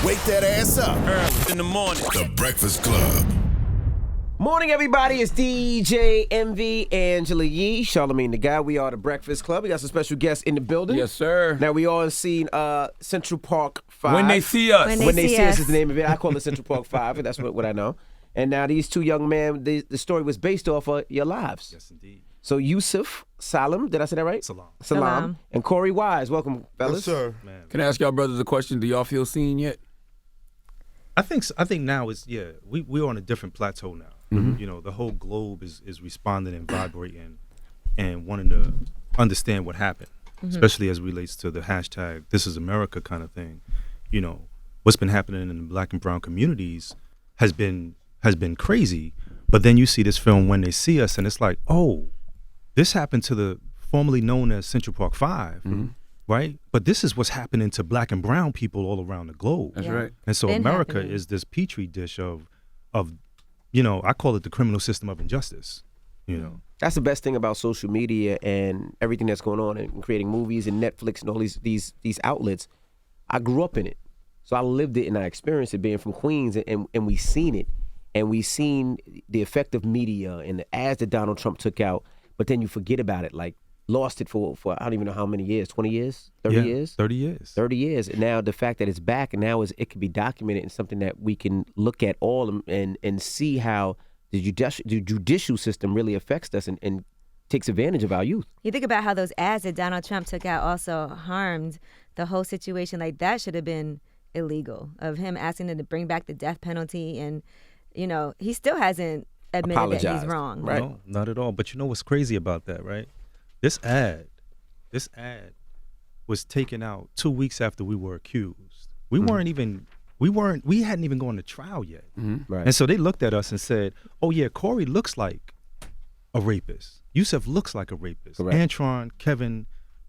Wake that ass up. Early in the morning. The Breakfast Club. Morning, everybody. It's DJ MV, Angela Yee, Charlamagne the Guy. We are the Breakfast Club. We got some special guests in the building. Yes, sir. Now, we all seen Central Park 5. When they see us. When they see us is the name of it. I call it Central Park 5, and that's what I know. And now these two young men, the story was based off of your lives. Yes, indeed. So Yusef Salaam, did I say that right? Salaam. And Korey Wise. Welcome, fellas. Yes, sir. Man. Can I ask y'all brothers a question? Do y'all feel seen yet? I think now is we're on a different plateau now. Mm-hmm. You know, the whole globe is responding and vibrating and wanting to understand what happened, especially as it relates to the hashtag This Is America kind of thing. You know, what's been happening in the Black and brown communities has been crazy. But then you see this film When They See Us, and it's like, oh, this happened to the formerly known as Central Park 5. Right? But this is what's happening to Black and brown people all around the globe. That's right. And so Been America happening. is this petri dish of, you know, I call it the criminal system of injustice, you know. That's the best thing about social media and everything that's going on and creating movies and Netflix and all these outlets. I grew up in it. So I lived it and I experienced it being from Queens, and we seen it. And we seen the effect of media and the ads that Donald Trump took out, but then you forget about it, like lost it for I don't even know how many years, 20 years, 30 years? 30 years. 30 years. And now the fact that it's back and now it can be documented and something that we can look at all and see how the judicial system really affects us and takes advantage of our youth. You think about how those ads that Donald Trump took out also harmed the whole situation. Like, that should have been illegal, of him asking them to bring back the death penalty. And, you know, he still hasn't admitted that Apologized. he's wrong. Right. No, not at all. But you know what's crazy about that, right? This ad was taken out 2 weeks after we were accused. We hadn't even gone to trial yet. Right. And so they looked at us and said, oh yeah, Korey looks like a rapist. Yusef looks like a rapist. Correct. Antron, Kevin,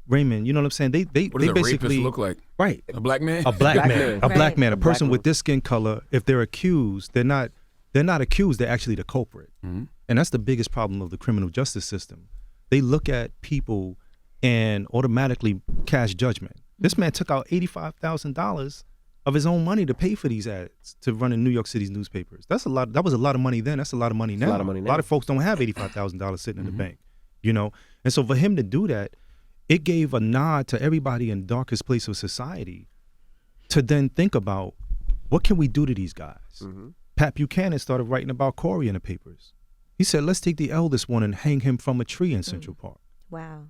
Raymond, you know what I'm saying? They What does a basically rapist look like? Right. A black man? A black man. A Right. black man. A person Black with this skin color, if they're accused, they're not accused, they're actually the culprit. And that's the biggest problem of the criminal justice system. They look at people and automatically cast judgment. This man took out $85,000 of his own money to pay for these ads to run in New York City's newspapers. That was a lot of money then. That's a lot of money now. a lot of money now. A lot of folks don't have $85,000 sitting in the bank, you know? And so for him to do that, it gave a nod to everybody in the darkest place of society to then think about, what can we do to these guys? Pat Buchanan started writing about Korey in the papers. He said, let's take the eldest one and hang him from a tree in Central Park. Wow.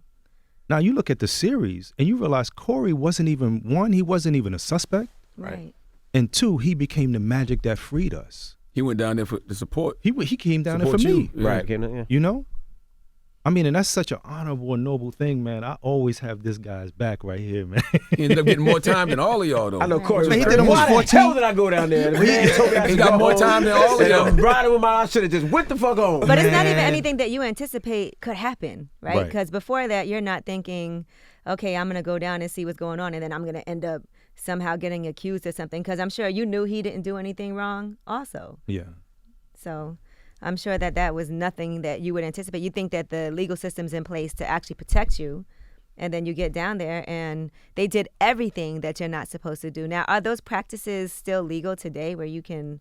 Now you look at the series and you realize Korey wasn't even, one, he wasn't even a suspect. Right. And two, he became the magic that freed us. He went down there for the support. He came down there Support for you. me. Yeah. Right. Yeah. You know? I mean, and that's such an honorable and noble thing, man. I always have this guy's back right here, man. He ended up getting more time than all of y'all, though. I know Korey. Man, he was did like, almost why the 14. hell did I go down there? The man told me I He should got go more home. time than all of And y'all. I'm riding with my I should have just went the fuck home. But it's not even Man. anything that you anticipate could happen, right? Right. Because before that, you're not thinking, okay, I'm going to go down and see what's going on, and then I'm going to end up somehow getting accused of something. Because I'm sure you knew he didn't do anything wrong also. Yeah. So I'm sure that was nothing that you would anticipate. You think that the legal system's in place to actually protect you, and then you get down there and they did everything that you're not supposed to do. Now, are those practices still legal today, where you can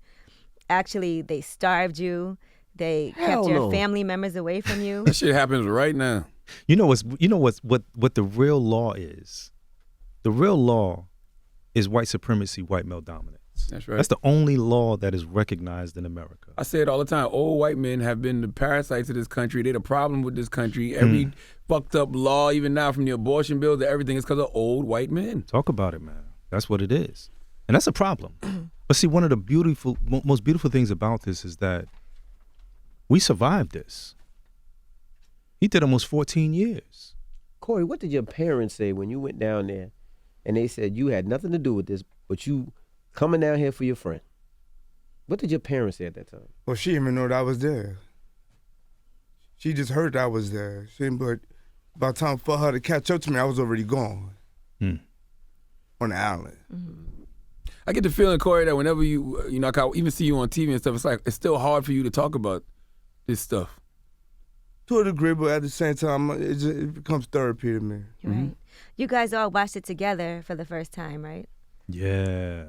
actually, they starved you, they Hell kept your no. family members away from you? That shit happens right now. You know what the real law is? The real law is white supremacy, white male dominance. That's right. That's the only law that is recognized in America. I say it all the time. Old white men have been the parasites of this country. They're the problem with this country. Every fucked up law, even now from the abortion bill to everything, is because of old white men. Talk about it, man. That's what it is. And that's a problem. But see, one of the most beautiful things about this is that we survived this. He did almost 14 years. Korey, what did your parents say when you went down there and they said you had nothing to do with this, but you coming down here for your friend? What did your parents say at that time? Well, she didn't even know that I was there. She just heard that I was there. But by the time for her to catch up to me, I was already gone on the island. I get the feeling, Korey, that whenever you know, I even see you on TV and stuff, it's like it's still hard for you to talk about this stuff. To a degree, but at the same time, it becomes therapy to me. Right. You guys all watched it together for the first time, right? Yeah.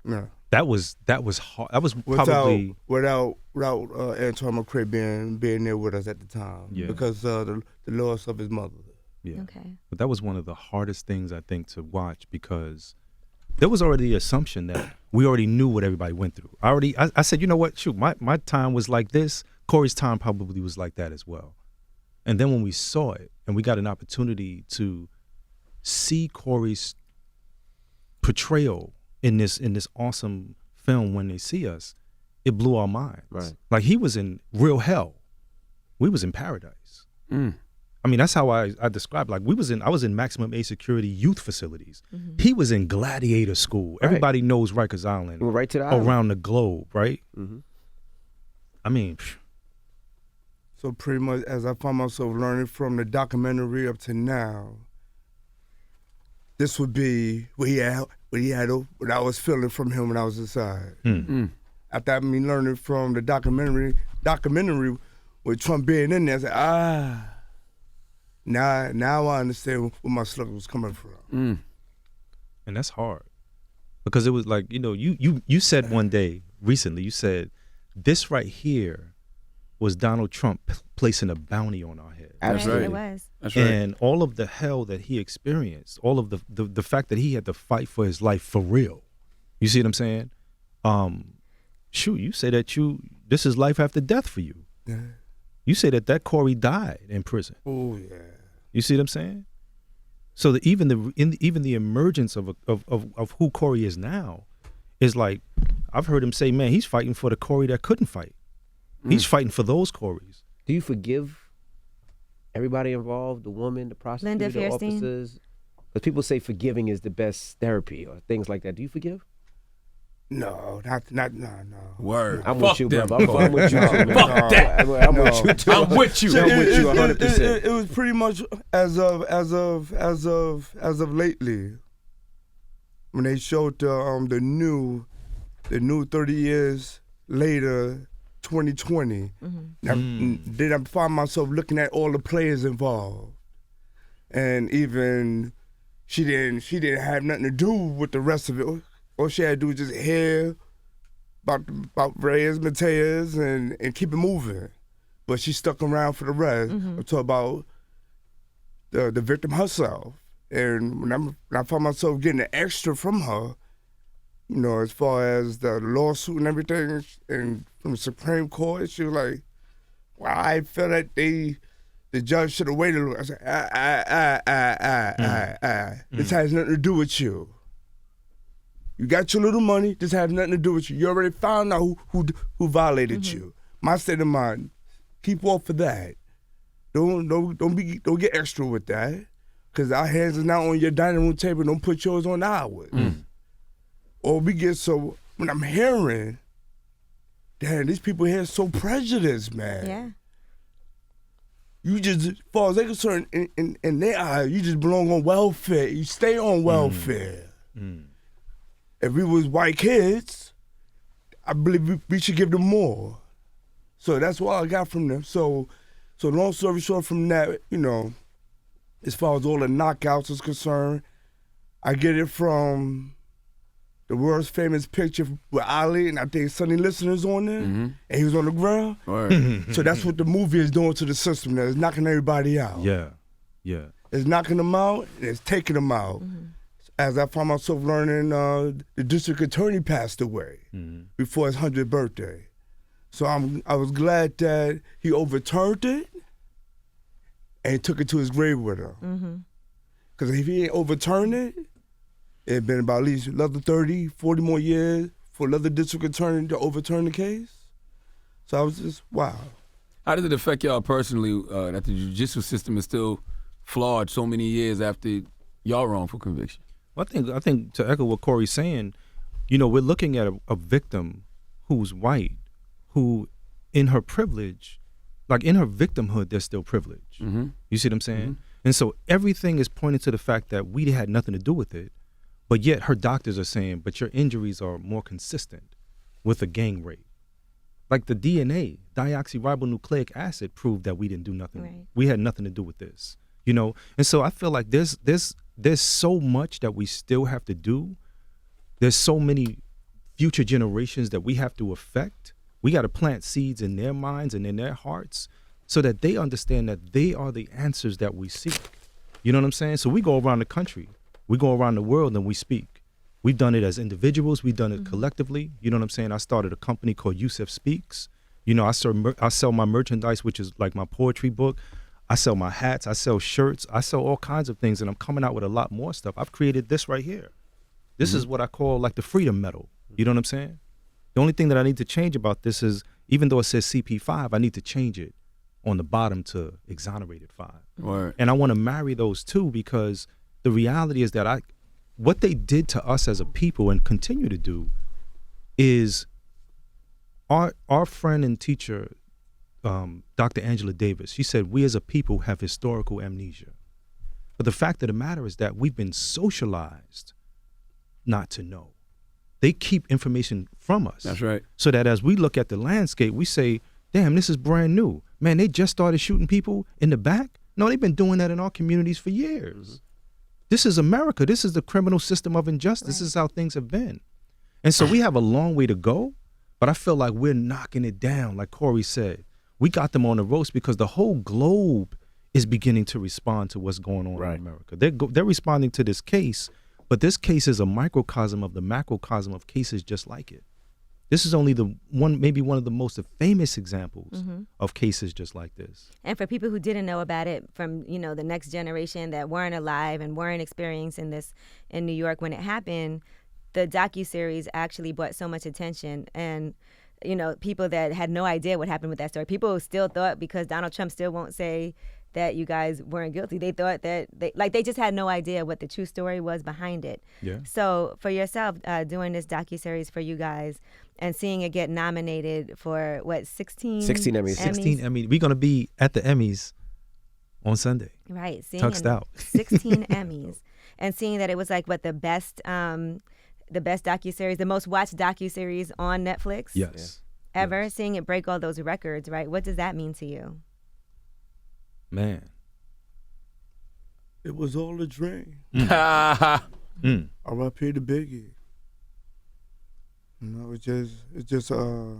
No. That was hard. That was probably Without Antoine McCray being there with us at the time. Yeah. Because the loss of his mother. yeah. Okay. But that was one of the hardest things I think to watch because there was already the assumption that we already knew what everybody went through. I said, you know what? Shoot, my time was like this. Corey's time probably was like that as well. And then when we saw it and we got an opportunity to see Corey's portrayal in this awesome film when they see us, it blew our minds. Right. Like he was in real hell. We was in paradise. Mm. I mean, that's how I described. Like I was in maximum age security youth facilities. He was in gladiator school. Right. Everybody knows Rikers Island. We went right to the island. Around the globe, right? Mhm. I mean, So pretty much as I found myself learning from the documentary up to now, this would be what I was feeling from him when I was inside. After me learning from the documentary with Trump being in there, I said, now I understand where my slugger was coming from. and that's hard because it was like, you said one day recently, you said this right here was Donald Trump placing a bounty on our head. Absolutely. It was. That's right. And all of the hell that he experienced, all of the fact that he had to fight for his life for real. You see what I'm saying? Shoot, you say that this is life after death for you. Yeah. You say that Corey died in prison. Oh yeah. You see what I'm saying? So that even the emergence of who Corey is now is like, I've heard him say, man, he's fighting for the Corey that couldn't fight. He's fighting for those Coreys. Do you forgive everybody involved, the woman, the prosecutor, Linda the Fairstein? officers? Because people say forgiving is the best therapy or things like that. Do you forgive? No. Word. I'm Fuck with you, them. brother. I'm with you, too, man. Fuck that. I'm with you, too. I'm with you. I'm with you 100%. It was pretty much as of lately when they showed the new 30 years later 2020. Then I find myself looking at all the players involved, and even she didn't have nothing to do with the rest of it. All she had to do was just hear about Reyes, Mateus, and keep it moving. But she stuck around for the rest. I'm talking about the victim herself. And when I found myself getting an extra from her, as far as the lawsuit and everything, and from the Supreme Court, she was like, well, I feel that the judge should have waited a little. I said, This has nothing to do with you. You got your little money. This has nothing to do with you. You already found out who violated you. My state of mind, keep off of that. Don't get extra with that, because our hands is not on your dining room table. Don't put yours on ours. Or we get so when I'm hearing, damn, these people here are so prejudiced, man. Yeah. You just, as far as they're concerned, in their eyes, you just belong on welfare. You stay on welfare. If we was white kids, I believe we should give them more. So that's what I got from them. So long story short, from that, as far as all the knockouts is concerned, I get it from the world's famous picture with Ali, and I think Sonny Listener's on there, and he was on the ground. Word. So that's what the movie is doing to the system now. It's knocking everybody out. Yeah. It's knocking them out, and it's taking them out. As I found myself learning, the district attorney passed away before his 100th birthday. So I was glad that he overturned it and he took it to his grave with him. Because if he ain't overturned it, it'd been about at least another 30, 40 more years for another district attorney to overturn the case. So I was just, wow. How does it affect y'all personally that the judicial system is still flawed so many years after y'all wrongful conviction? Well, I think to echo what Corey's saying, we're looking at a victim who's white, who in her privilege, like in her victimhood, there's still privilege. You see what I'm saying? And so everything is pointing to the fact that we had nothing to do with it, but yet her doctors are saying, but your injuries are more consistent with a gang rape. Like the DNA, deoxyribonucleic acid, proved that we didn't do nothing. Right. We had nothing to do with this, And so I feel like there's so much that we still have to do. There's so many future generations that we have to affect. We got to plant seeds in their minds and in their hearts so that they understand that they are the answers that we seek. You know what I'm saying? So we go around the country, we go around the world and we speak. We've done it as individuals, we've done it collectively. You know what I'm saying? I started a company called Yusef Speaks. You know, I sell my merchandise, which is like my poetry book. I sell my hats, I sell shirts, I sell all kinds of things, and I'm coming out with a lot more stuff. I've created this right here. This is what I call like the Freedom Medal. You know what I'm saying? The only thing that I need to change about this is, even though it says CP5, I need to change it on the bottom to Exonerated 5. Word. And I want to marry those two because the reality is that what they did to us as a people and continue to do is our friend and teacher, Dr. Angela Davis, she said, we as a people have historical amnesia. But the fact of the matter is that we've been socialized not to know. They keep information from us. That's right. So that as we look at the landscape, we say, damn, this is brand new. Man, they just started shooting people in the back? No, they've been doing that in our communities for years. This is America. This is the criminal system of injustice. This is how things have been. And so we have a long way to go, but I feel like we're knocking it down, like Korey said. We got them on the ropes because the whole globe is beginning to respond to what's going on in America. They're responding to this case, but this case is a microcosm of the macrocosm of cases just like it. This is only maybe one of the most famous examples of cases just like this. And for people who didn't know about it, from the next generation that weren't alive and weren't experiencing this in New York when it happened, the docuseries actually brought so much attention. And people that had no idea what happened with that story, people still thought, because Donald Trump still won't say that you guys weren't guilty, they thought that they just had no idea what the true story was behind it. Yeah. So for yourself, doing this docuseries for you guys and seeing it get nominated for 16 Emmys. 16 Emmys. We're going to be at the Emmys on Sunday. Right. Tuxed out. 16 Emmys. And seeing that it was like the best docuseries, the most watched docuseries on Netflix. Yes. Ever. Yes. Seeing it break all those records, right? What does that mean to you? Man. It was all a dream. Mm. R.I.P. to Biggie. It's just a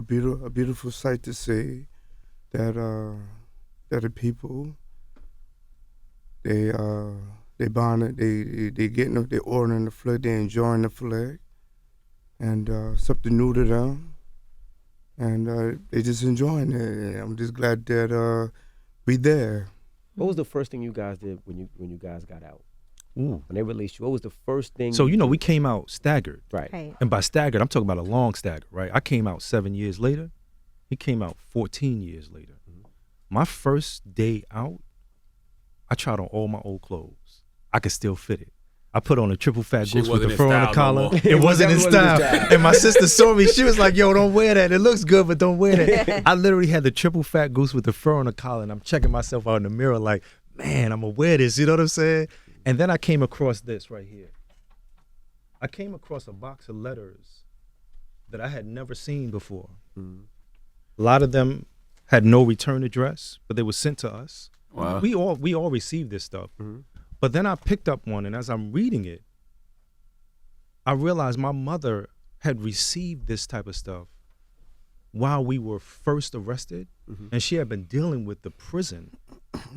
beautiful sight to see that the people they bonded, they getting, they ordering the flag, they enjoying the flag, and something new to them, and they just enjoying it. I'm just glad that we there. What was the first thing you guys did when you guys got out? Ooh. When they released you, what was the first thing? So, we came out staggered. Right. And by staggered, I'm talking about a long stagger, right? I came out 7 years later. He came out 14 years later. My first day out, I tried on all my old clothes. I could still fit it. I put on a triple fat goose with the fur on the collar. It wasn't in style. And my sister saw me. She was like, yo, don't wear that. It looks good, but don't wear that. I literally had the triple fat goose with the fur on the collar, and I'm checking myself out in the mirror like, man, I'm going to wear this. You know what I'm saying? And then I came across this right here. I came across a box of letters that I had never seen before. A lot of them had no return address, but they were sent to us. Wow. We all received this stuff. But then I picked up one, and as I'm reading it, I realized my mother had received this type of stuff while we were first arrested, and she had been dealing with the prison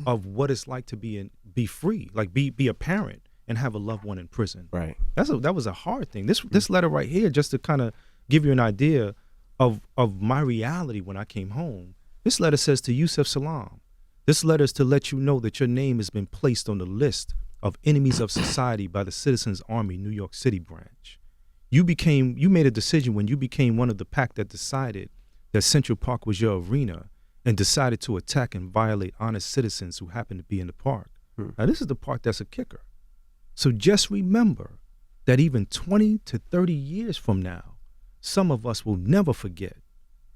of what it's like to be free, like be a parent and have a loved one in prison. Right. That was a hard thing. This letter right here, just to kind of give you an idea of my reality when I came home. This letter says to Yusef Salaam, this letter is to let you know that your name has been placed on the list of enemies of society by the Citizens Army New York City branch. You made a decision when you became one of the pack that decided that Central Park was your arena and decided to attack and violate honest citizens who happened to be in the park. Now, this is the part that's a kicker. So just remember that even 20 to 30 years from now, some of us will never forget.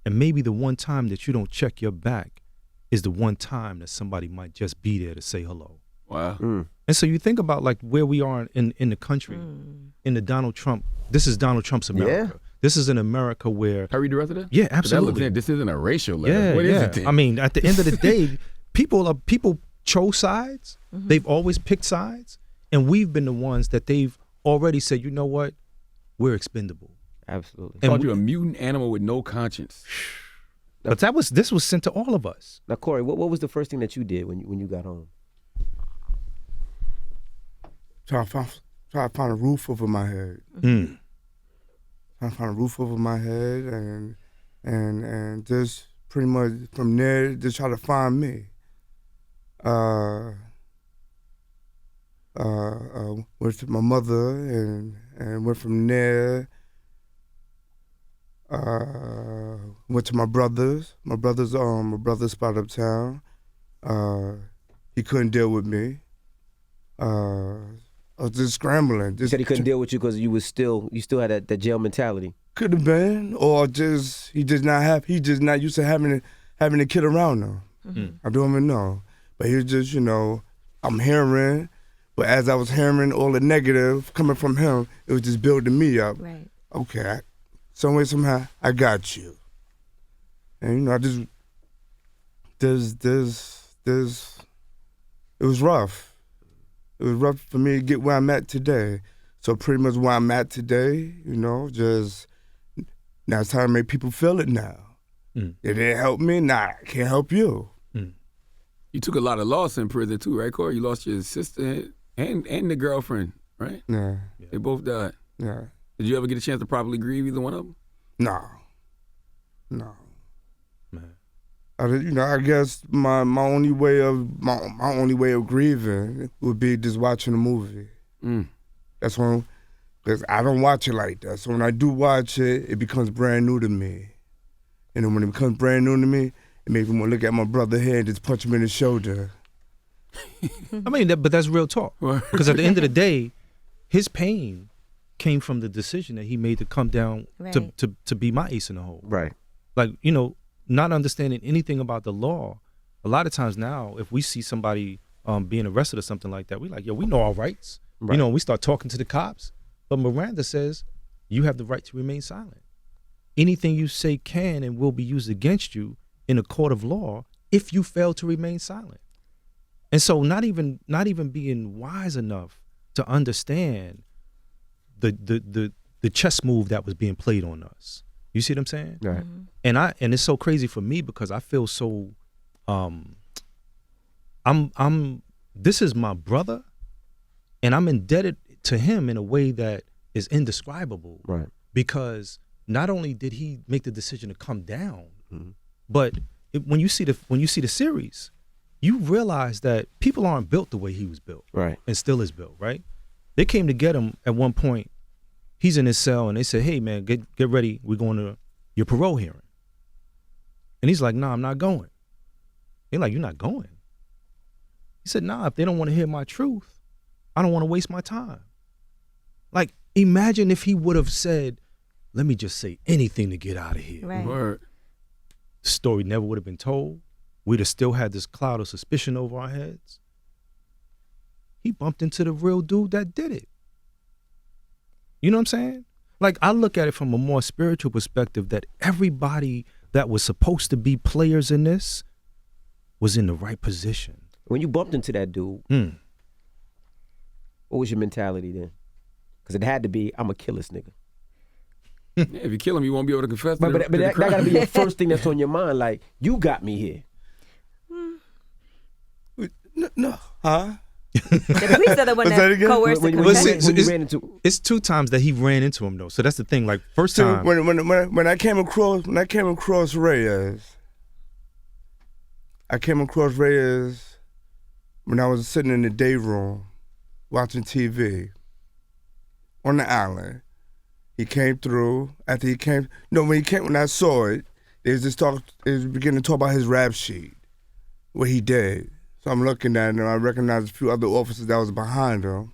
And maybe the one time that you don't check your back is the one time that somebody might just be there to say hello. Wow. And so you think about like where we are in the country, in the Donald Trump, this is Donald Trump's America. Yeah. This is an America where... Can I read the rest of that? Yeah, That absolutely. looks, this isn't a racial letter. Yeah, What is yeah. it then? I mean, at the end of the day, people chose sides. They've always picked sides. And we've been the ones that they've already said, you know what? we're expendable. Absolutely. And Called you a mutant animal with no conscience. But this was sent to all of us. Now, Korey, what was the first thing that you did when you got home? Try to find a roof over my head. Mm. Try to find a roof over my head and just pretty much from there just try to find me. Went to my mother and went from there. Went to my brothers. My brother's spot uptown. He couldn't deal with me. I was just scrambling. You said he couldn't deal with you because you still had that jail mentality. Could have been, or just he just not used to having a kid around him. Mm-hmm. I don't even know, but he was just I'm hearing, but as I was hearing all the negative coming from him, it was just building me up. Right. Okay, some way somehow I got you, and I just it was rough. It was rough for me to get where I'm at today. So pretty much where I'm at today, just now it's time to make people feel it now. Mm. It didn't help me, nah, I can't help you. Mm. You took a lot of loss in prison too, right, Korey? You lost your sister and the girlfriend, right? Yeah, They both died. yeah. Did you ever get a chance to properly grieve either one of them? No. Man. I guess my only way of grieving would be just watching a movie. Mm. That's when, because I don't watch it like that. So when I do watch it, it becomes brand new to me. And then when it becomes brand new to me, it makes me want to look at my brother here and just punch him in the shoulder. I mean, but that's real talk. Because at the end of the day, his pain came from the decision that he made to come down Right. to be my ace in the hole. Right. Like, not understanding anything about the law. A lot of times now, if we see somebody being arrested or something like that, we like, yo, we know our rights. Right. We start talking to the cops. But Miranda says you have the right to remain silent. Anything you say can and will be used against you in a court of law if you fail to remain silent. And so not even being wise enough to understand the chess move that was being played on us. You see what I'm saying? Right. And it's so crazy for me because I feel so this is my brother and I'm indebted to him in a way that is indescribable. Right. Because not only did he make the decision to come down, but when you see the series, you realize that people aren't built the way he was built. Right. And still is built, right? They came to get him at one point. He's in his cell and they said, hey man, get ready. We're going to your parole hearing. And he's like, nah, I'm not going. They're like, you're not going? He said, nah, if they don't want to hear my truth, I don't want to waste my time. Like, imagine if he would have said, let me just say anything to get out of here. Right. Word. The story never would have been told. We'd have still had this cloud of suspicion over our heads. He bumped into the real dude that did it. You know what I'm saying? Like, I look at it from a more spiritual perspective that everybody that was supposed to be players in this was in the right position. When you bumped into that dude, what was your mentality then? Because it had to be, I'm a kill this nigga. Yeah, if you kill him, you won't be able to confess. But that gotta be your first thing that's on your mind. Like, you got me here. No, huh? The police are the one Was that that again? coerced the When confession. you ran into, It's 2 times that he ran into him though. So that's the thing. Like, first So time. when I came across Reyes, when I was sitting in the day room watching TV on the island. He came through. When I saw it, they was beginning to talk about his rap sheet, what he did. So I'm looking at it and I recognized a few other officers that was behind him.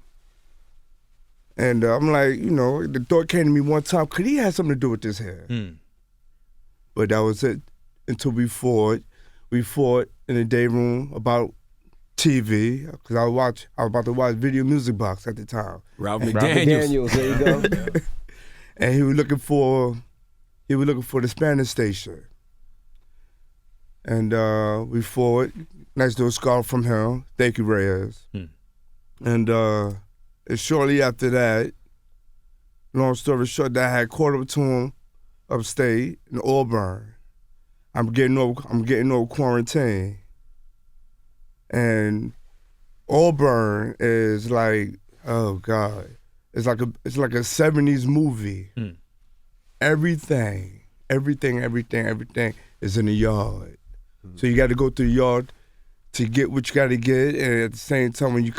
And I'm like, the thought came to me one time, could he have something to do with this here? But that was it until we fought. We fought in the day room about TV, because I was about to watch Video Music Box at the time. Ralph Ralph McDaniels. McDaniels, there you go. And he was looking for the Spanish station. And we fought. Nice little scar from him. Thank you, Reyes. And shortly after that, long story short, that I had caught up to him upstate in Auburn. I'm getting over quarantine. And Auburn is like, oh God, it's like a 70s movie. Everything is in the yard. So you got to go through the yard to get what you got to get, and at the same time, when you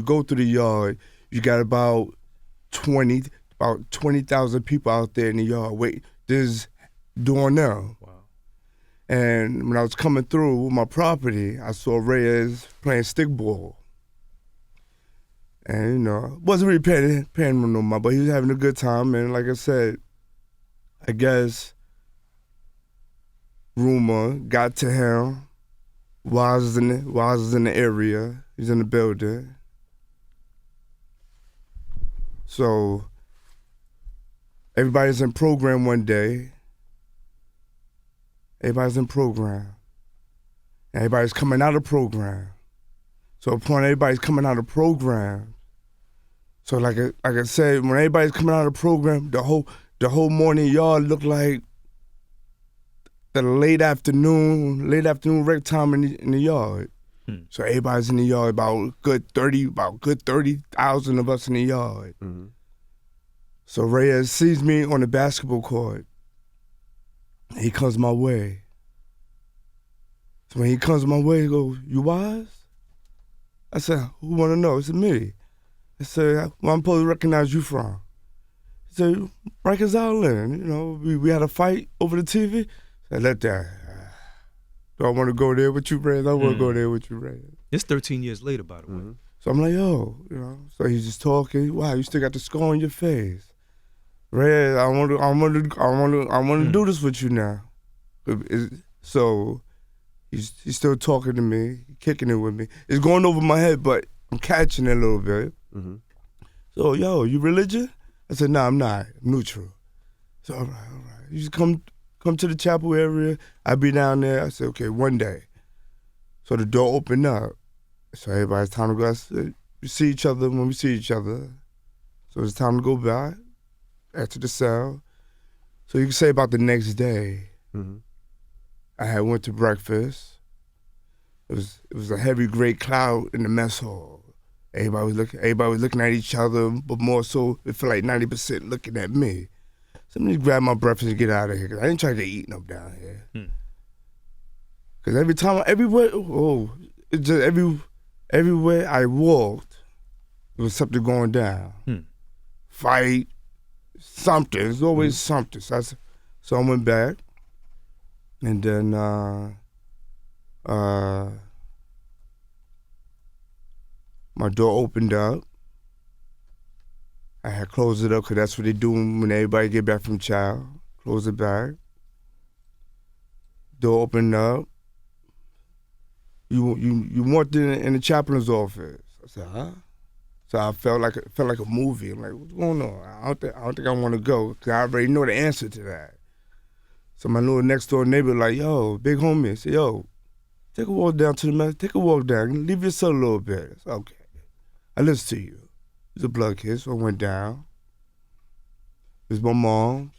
go through the yard, you got about 20,000 people out there in the yard. Wait, there's doing now. Wow. And when I was coming through with my property, I saw Reyes playing stickball. And, wasn't really paying him no mind, but he was having a good time. And like I said, I guess rumor got to him while I was in the area. He's in the building. So everybody's in program one day. Everybody's in program. Everybody's coming out of program. So upon everybody's coming out of program, so like I said, when everybody's coming out of program, the whole morning yard looked like the late afternoon rec time in the yard. So everybody's in the yard, about good 30,000 of us in the yard. So Reyes sees me on the basketball court. He comes my way. So when he comes my way, he goes, "You wise?" I said, "Who want to know?" He said, "Me." I said, "Where I'm supposed to recognize you from?" He said, "Rikers Island. We had a fight over the TV." I said, "Let that. Do I want to go there with you, Ray? I want to go there with you, Ray." It's 13 years later, by the way. So I'm like, yo, So he's just talking. Wow, you still got the scar on your face, Ray. I want to do this with you now. So he's still talking to me, kicking it with me. It's going over my head, but I'm catching it a little bit. So, yo, you religious? I said, "No, I'm not. I'm neutral." So, all right. You just come to the chapel area. I'll be down there. I said, "Okay, one day." So the door opened up. So everybody's time to go. I said, we see each other when we see each other. So it's time to go back to the cell. So you can say about the next day, I had went to breakfast. It was a heavy gray cloud in the mess hall. Everybody was looking at each other, but more so, it felt like 90% looking at me. So let me grab my breakfast and get out of here, because I didn't try to eat up down here. Because everywhere I walked, there was something going down. Fight, something. There's always something. So I went back, and then my door opened up. I had closed it up because that's what they do when everybody get back from chow. Close it back. Door opened up. You walked in the chaplain's office. I said, "Huh?" So I felt like a movie. I'm like, "What's going on?" I don't think I want to go because I already know the answer to that. So my little next door neighbor like, "Yo, big homie," I said, "Yo, take a walk down to the mess. Take a walk down. Leave your cell a little bit." I said, "Okay." I listened to you. It was a blood kiss, so I went down. It was my mom's.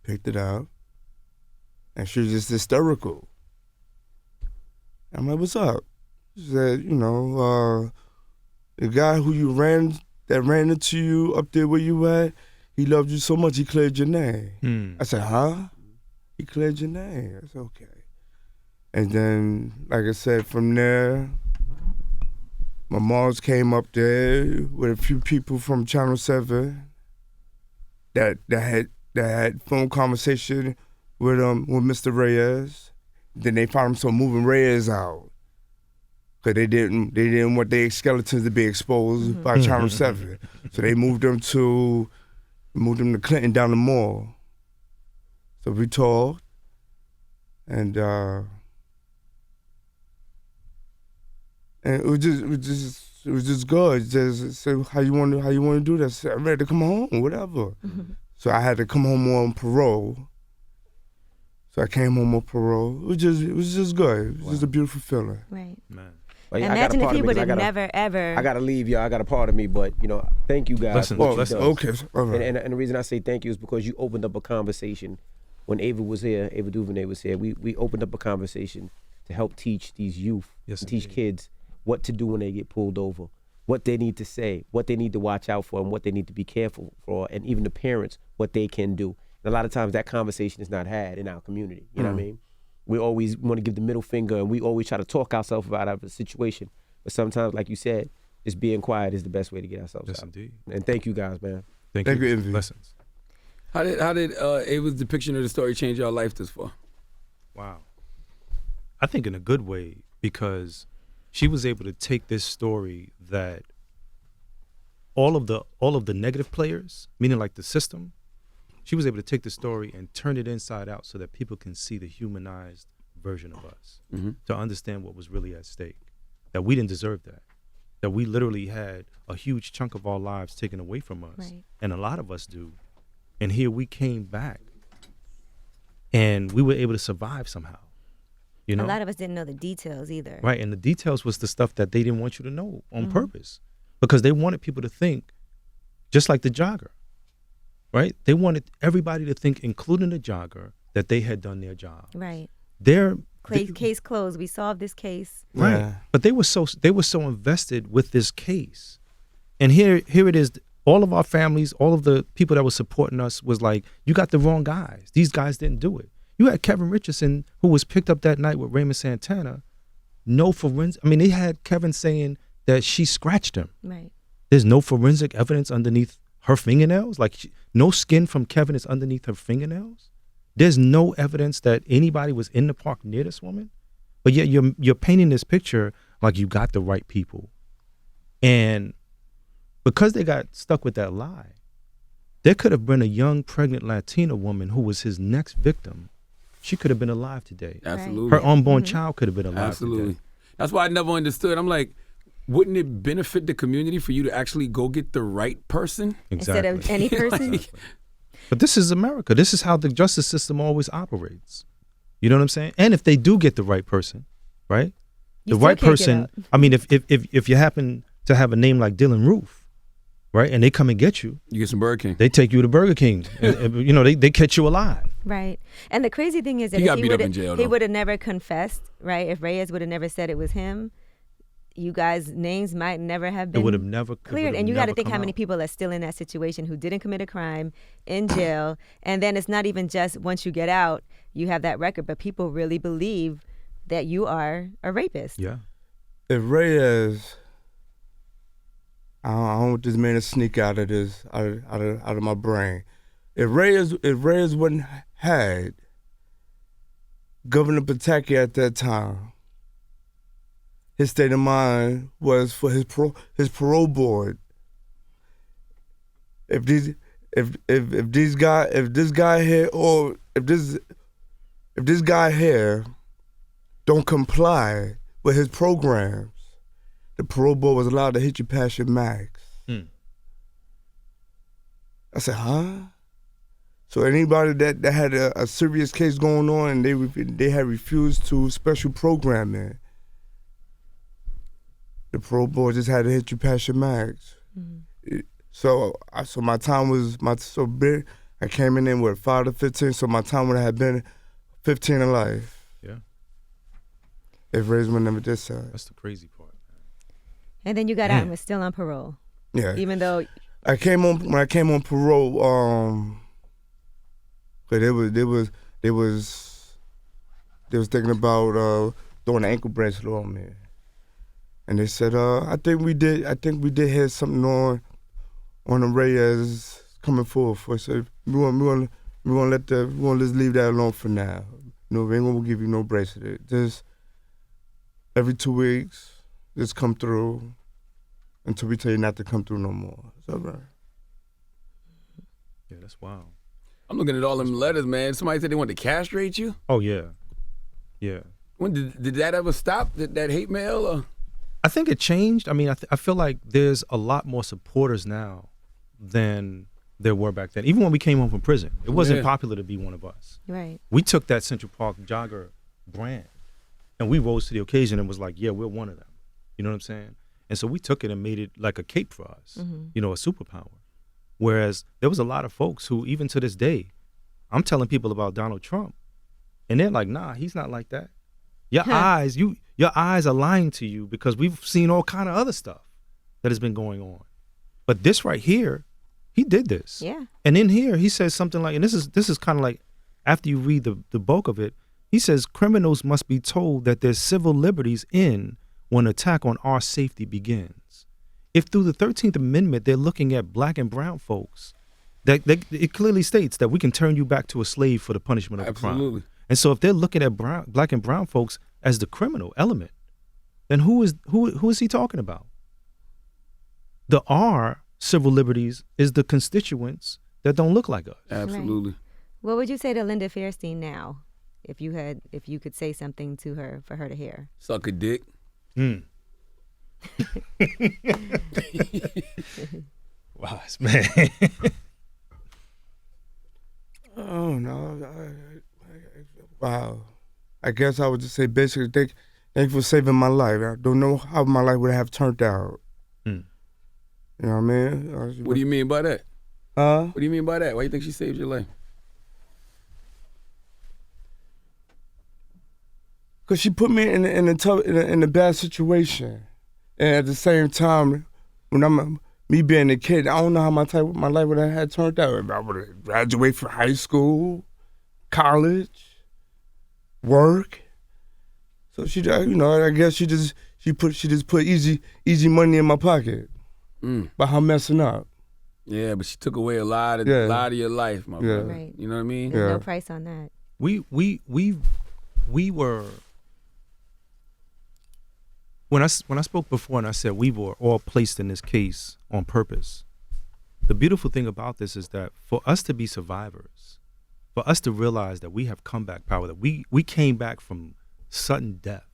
Picked it up. And she was just hysterical. I'm like, "What's up?" She said, the guy who ran into you up there where you at, he loved you so much he cleared your name. I said, "Huh?" "He cleared your name." I said, "Okay." And then, like I said, from there, my moms came up there with a few people from Channel 7 that had phone conversation with Mr. Reyes. Then they found him moving Reyes out because they didn't want their skeletons to be exposed by Channel 7. So they moved them to Clinton down the mall. So we talked, and it was just good. Just say how you want to do that. Say, "I'm ready to come home," whatever. So I had to come home on parole. So I came home on parole. It was just good. It was just a beautiful feeling. Right. Man. Like, I got a Imagine if part he of me 'cause would I have gotta- never ever. I gotta leave, y'all. I got a part of me, but thank you guys. Lessons, for what you've lessons. done. Okay, all right. And the reason I say thank you is because you opened up a conversation. When Ava was here, Ava DuVernay was here, we opened up a conversation to help teach these youth, Yes, and teach indeed. kids what to do when they get pulled over, what they need to say, what they need to watch out for, and what they need to be careful for, and even the parents, what they can do. And a lot of times that conversation is not had in our community. You know what I mean? We always want to give the middle finger, and we always try to talk ourselves out of a situation. But sometimes, like you said, just being quiet is the best way to get ourselves Yes, out. indeed. And thank you guys, man. Thank Thank you. you, Envy. Lessons. How did Ava's depiction of the story change your life this far? Wow. I think in a good way, because she was able to take this story that all of the negative players, meaning like the system, she was able to take the story and turn it inside out so that people can see the humanized version of us, to understand what was really at stake, that we didn't deserve that we literally had a huge chunk of our lives taken away from us, Right. and a lot of us do. And here we came back and we were able to survive somehow. You know? A lot of us didn't know the details either. Right, and the details was the stuff that they didn't want you to know on purpose, because they wanted people to think just like the jogger, right? They wanted everybody to think, including the jogger, that they had done their job. Right. They're Case closed. We solved this case. right, Yeah. but they were so invested with this case, and here it is. All of our families, all of the people that were supporting us was like, you got the wrong guys. These guys didn't do it. You had Kevin Richardson, who was picked up that night with Raymond Santana. No forensic. I mean, they had Kevin saying that she scratched him. Right. There's no forensic evidence underneath her fingernails. Like, no skin from Kevin is underneath her fingernails. There's no evidence that anybody was in the park near this woman. But yet you're painting this picture like you got the right people. And because they got stuck with that lie, there could have been a young pregnant Latina woman who was his next victim. She could have been alive today. Absolutely. Her unborn child could have been alive Absolutely. today. That's why I never understood. I'm like, wouldn't it benefit the community for you to actually go get the right person? Instead of any person. But this is America. This is how the justice system always operates. You know what I'm saying? And if they do get the right person, right? You The still right can't get person. out. I mean, if you happen to have a name like Dylan Roof, right, and they come and get you, You get some Burger King. they take you to Burger King. And, you know, they catch you alive. Right. And the crazy thing is that He got if beat up in jail, he though. would have never confessed, right? If Reyes would have never said it was him, you guys' names might never have It been would have never cleared. And you got to think how many people are still in that situation who didn't commit a crime in jail. And then it's not even just once you get out, you have that record, but people really believe that you are a rapist. Yeah. If Reyes, I don't want this man to sneak out of this, out of my brain. If Reyes wouldn't had Governor Pataki at that time, his state of mind was for his parole board. If this guy here don't comply with his programs, the parole board was allowed to hit you past your max. I said, huh? So anybody that had a serious case going on and they had refused to special programming, the parole board just had to hit you past your max. So my time was so big. I came in with 5 to 15, so my time would have been 15 in life. Yeah. If Raisman never did so. That's the crazy part. And then you got out and was still on parole. Yeah. Even though When I came on parole, but they was thinking about throwing an ankle bracelet on me, and they said, I think we did have something on the Reyes coming forward for us. So we want to just leave that alone for now. No, we ain't gonna give you no bracelet. Just every 2 weeks, just come through until we tell you not to come through no more. It's all right. Yeah, that's wild. I'm looking at all them letters, man. Somebody said they wanted to castrate you. Oh, yeah. Yeah. When did that ever stop? That hate mail? Or? I think it changed. I mean, I feel like there's a lot more supporters now than there were back then. Even when we came home from prison, it wasn't popular to be one of us. right. We took that Central Park jogger brand and we rose to the occasion and was like, yeah, we're one of them. You know what I'm saying? And so we took it and made it like a cape for us, you know, a superpower. Whereas there was a lot of folks who, even to this day, I'm telling people about Donald Trump, and they're like, nah, he's not like that. Your eyes are lying to you because we've seen all kind of other stuff that has been going on. But this right here, he did this. Yeah. And in here, he says something like, and this is kind of like, after you read the bulk of it, he says criminals must be told that their civil liberties end when attack on our safety begins. If through the 13th Amendment they're looking at black and brown folks, it clearly states that we can turn you back to a slave for the punishment of a crime. Absolutely. And so if they're looking at black and brown folks as the criminal element, then who is he talking about? The R civil liberties is the constituents that don't look like us. Absolutely. Right. What would you say to Linda Fairstein now, if you could say something to her for her to hear? Suck a dick. Wise man. Oh no! Wow. I guess I would just say basically, thank you for saving my life. I don't know how my life would have turned out. You know what I mean? What do you mean by that? Huh? What do you mean by that? Why do you think she saved your life? Cause she put me in a bad situation, and at the same time, when me being a kid, I don't know how my life would have had turned out. If I would have graduated from high school, college, work. So she, you know, I guess she just put easy money in my pocket by her messing up. Yeah, but she took away a lot of your life, my brother. Right. You know what I mean? There's no price on that. We were, when I spoke before and I said we were all placed in this case on purpose, the beautiful thing about this is that for us to be survivors, for us to realize that we have comeback power, that we came back from sudden death.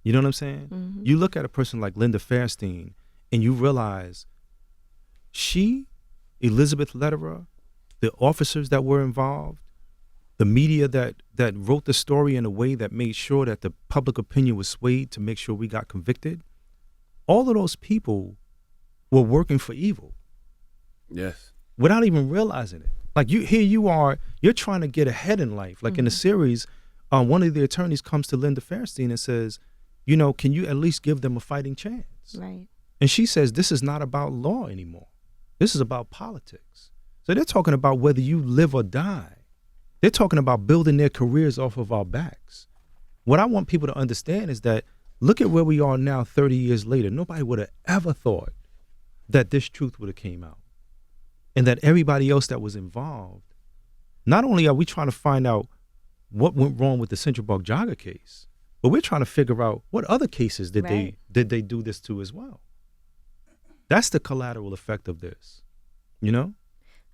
You know what I'm saying? Mm-hmm. You look at a person like Linda Fairstein and you realize she, Elizabeth Lederer, the officers that were involved, the media that wrote the story in a way that made sure that the public opinion was swayed to make sure we got convicted, all of those people were working for evil. Yes. Without even realizing it. Like you're trying to get ahead in life. Like in the series, one of the attorneys comes to Linda Fairstein and says, you know, can you at least give them a fighting chance? Right. And she says, this is not about law anymore. This is about politics. So they're talking about whether you live or die. They're talking about building their careers off of our backs. What I want people to understand is that look at where we are now 30 years later. Nobody would have ever thought that this truth would have came out. And that everybody else that was involved, not only are we trying to find out what went wrong with the Central Park jogger case, but we're trying to figure out what other cases did they do this to as well. That's the collateral effect of this, you know?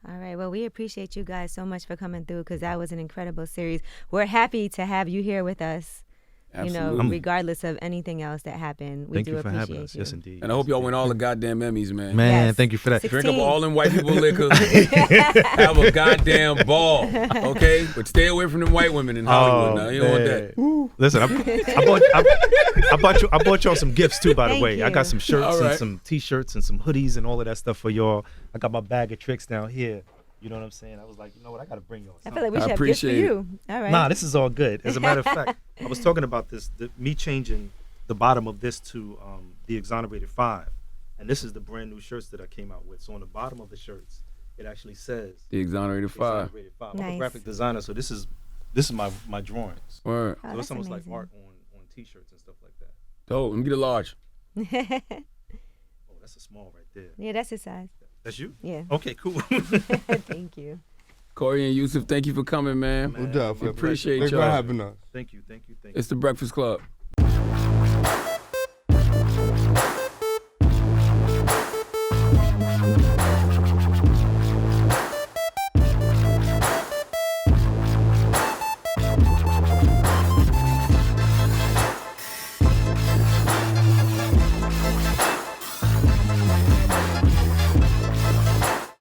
All right. Well, we appreciate you guys so much for coming through because that was an incredible series. We're happy to have you here with us. Absolutely. You know, regardless of anything else that happened, we Thank do you for appreciate having us. you. Yes, indeed. And I hope y'all win all the goddamn Emmys, man. Man, Yes. thank you for that. 16. Drink up all them white people liquor. Have a goddamn ball, okay? But stay away from them white women in Hollywood now. You don't want that. Woo. Listen, I bought y'all some gifts too, by the Thank way. I you. got some shirts All right. and some T-shirts and some hoodies and all of that stuff for y'all. I got my bag of tricks down here. You know what I'm saying? I was like, you know what? I got to bring y'all I something. feel like we I should have gifts for appreciate you. All right. Nah, this is all good. As a matter of fact, I was talking about this, me changing the bottom of this to the Exonerated 5. And this is the brand new shirts that I came out with. So on the bottom of the shirts, it actually says The Exonerated 5. Exonerated 5. I'm Nice. a graphic designer, so this is my drawings. Word. Oh, So that's it's almost amazing. like art on T-shirts and stuff like that. Dope. Let me get a large. Oh, that's a small right there. Yeah, that's his size. That's you? Yeah. Okay, cool. Thank you. Corey and Yusef, thank you for coming, man. No doubt. We appreciate Thanks for y'all. having us. Thank you. It's the Breakfast Club.